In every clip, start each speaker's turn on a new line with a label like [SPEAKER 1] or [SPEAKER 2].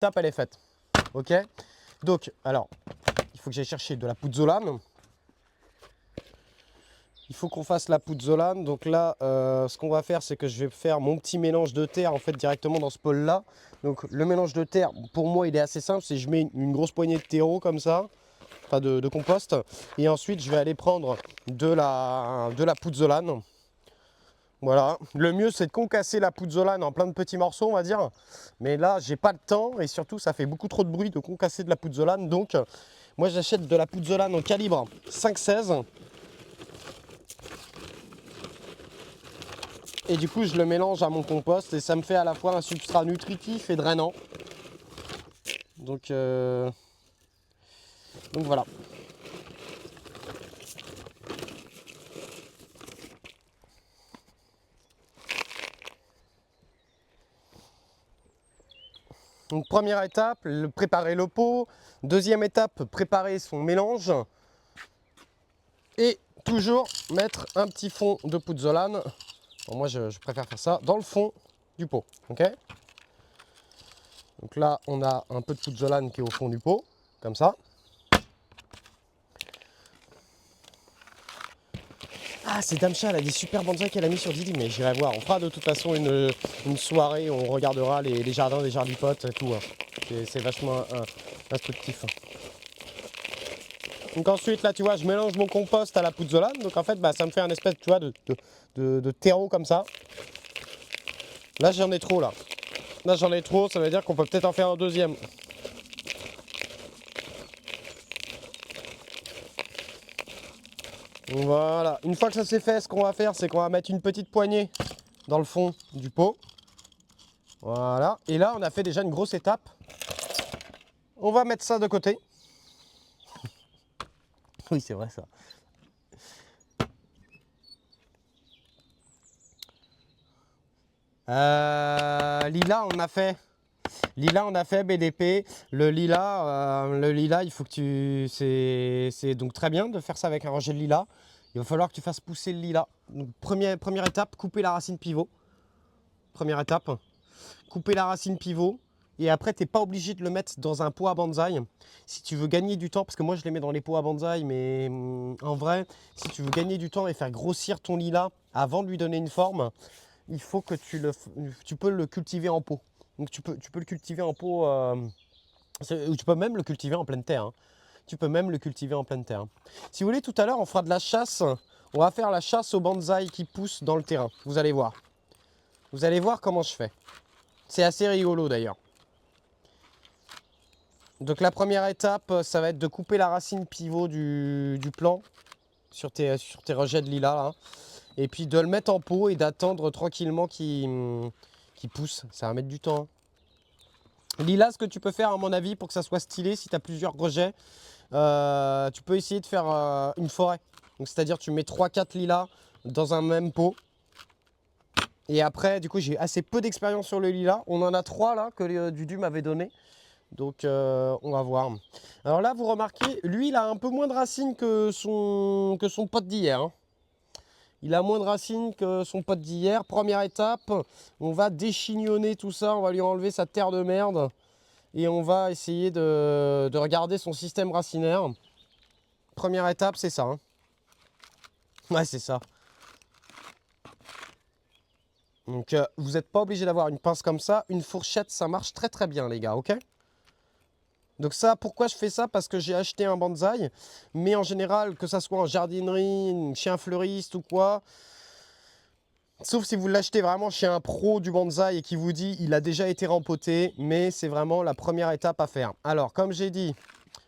[SPEAKER 1] étape, elle est faite. Ok. Donc, alors, il faut que j'aille chercher de la pouzzolane. Il faut qu'on fasse la pouzzolane. Donc là, ce qu'on va faire, c'est que je vais faire mon petit mélange de terre en fait directement dans ce bol-là. Donc le mélange de terre, pour moi, il est assez simple. C'est je mets une grosse poignée de terreau comme ça, enfin de compost. Et ensuite, je vais aller prendre de la pouzzolane. Voilà. Le mieux, c'est de concasser la pouzzolane en plein de petits morceaux, on va dire. Mais là, j'ai pas le temps et surtout, ça fait beaucoup trop de bruit de concasser de la pouzzolane. Donc, moi, j'achète de la pouzzolane en calibre 5,16. Et du coup, je le mélange à mon compost et ça me fait à la fois un substrat nutritif et drainant. Donc voilà. Donc première étape, préparer le pot. Deuxième étape, préparer son mélange. Et toujours mettre un petit fond de pouzzolane. Bon, moi, je préfère faire ça dans le fond du pot. Ok. Donc là, on a un peu de pouzzolane qui est au fond du pot, comme ça. Ah, c'est Damcha, elle a des super bonsaïs qu'elle a mis sur Didi, mais j'irai voir. On fera de toute façon une soirée où on regardera les jardins des jardipotes et tout. C'est vachement instructif. Donc ensuite, là, tu vois, je mélange mon compost à la pouzzolane. Donc en fait, bah, ça me fait un espèce, tu vois, de terreau comme ça. Là, j'en ai trop, là. Là, j'en ai trop, ça veut dire qu'on peut peut-être en faire un deuxième. Voilà. Une fois que ça c'est fait, ce qu'on va faire, c'est qu'on va mettre une petite poignée dans le fond du pot. Voilà. Et là, on a fait déjà une grosse étape. On va mettre ça de côté. Oui, c'est vrai ça. Lilas, on a fait BDP. Le lilas, il faut que tu... C'est donc très bien de faire ça avec un rejet de lilas. Il va falloir que tu fasses pousser le lilas. Donc, première étape, couper la racine pivot. Première étape, couper la racine pivot. Et après, tu n'es pas obligé de le mettre dans un pot à bonsaï. Si tu veux gagner du temps, parce que moi je les mets dans les pots à bonsaï, mais en vrai, si tu veux gagner du temps et faire grossir ton lilas avant de lui donner une forme, il faut que tu peux le cultiver en pot. Donc tu peux le cultiver en pot, ou tu peux même le cultiver en pleine terre. Hein. Tu peux même le cultiver en pleine terre. Si vous voulez, tout à l'heure, on fera de la chasse. On va faire la chasse aux bonsaïs qui poussent dans le terrain. Vous allez voir. Vous allez voir comment je fais. C'est assez rigolo d'ailleurs. Donc la première étape, ça va être de couper la racine pivot du plant sur tes rejets de lilas. Là. Et puis de le mettre en pot et d'attendre tranquillement qu'il pousse. Ça va mettre du temps. Lilas, ce que tu peux faire à mon avis pour que ça soit stylé, si tu as plusieurs rejets, tu peux essayer de faire une forêt. Donc c'est-à-dire tu mets 3-4 lilas dans un même pot. Et après, du coup, j'ai assez peu d'expérience sur le lilas. On en a 3 là que Dudu m'avait donné. Donc on va voir. Alors là, vous remarquez, lui, il a un peu moins de racines que son pote d'hier. Hein. Il a moins de racines que son pote d'hier. Première étape, on va déchignonner tout ça. On va lui enlever sa terre de merde. Et on va essayer de regarder son système racinaire. Première étape, c'est ça. Hein. Ouais, c'est ça. Donc vous n'êtes pas obligé d'avoir une pince comme ça. Une fourchette, ça marche très très bien, les gars, ok? Donc ça, pourquoi je fais ça? Parce que j'ai acheté un bonsaï, mais en général, que ça soit en jardinerie, chez un fleuriste ou quoi, sauf si vous l'achetez vraiment chez un pro du bonsaï et qui vous dit il a déjà été rempoté, mais c'est vraiment la première étape à faire. Alors, comme j'ai dit,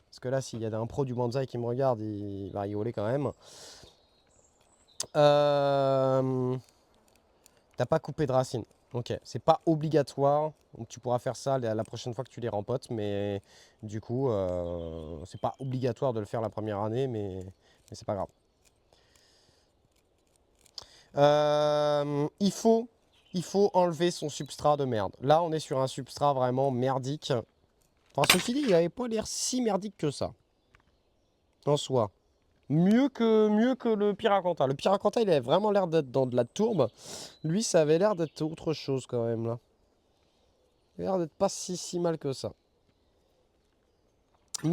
[SPEAKER 1] parce que là, s'il y a un pro du bonsaï qui me regarde, il va rigoler quand même. T'as pas coupé de racines. Ok, c'est pas obligatoire. Donc tu pourras faire ça la prochaine fois que tu les rempotes, mais du coup, c'est pas obligatoire de le faire la première année, mais c'est pas grave. Il faut enlever son substrat de merde. Là, on est sur un substrat vraiment merdique. Enfin, ceci dit, il n'avait pas l'air si merdique que ça, en soi. Mieux que le Pyracantha. Le Pyracantha, il avait vraiment l'air d'être dans de la tourbe. Lui, ça avait l'air d'être autre chose quand même, là. Il a l'air d'être pas si mal que ça.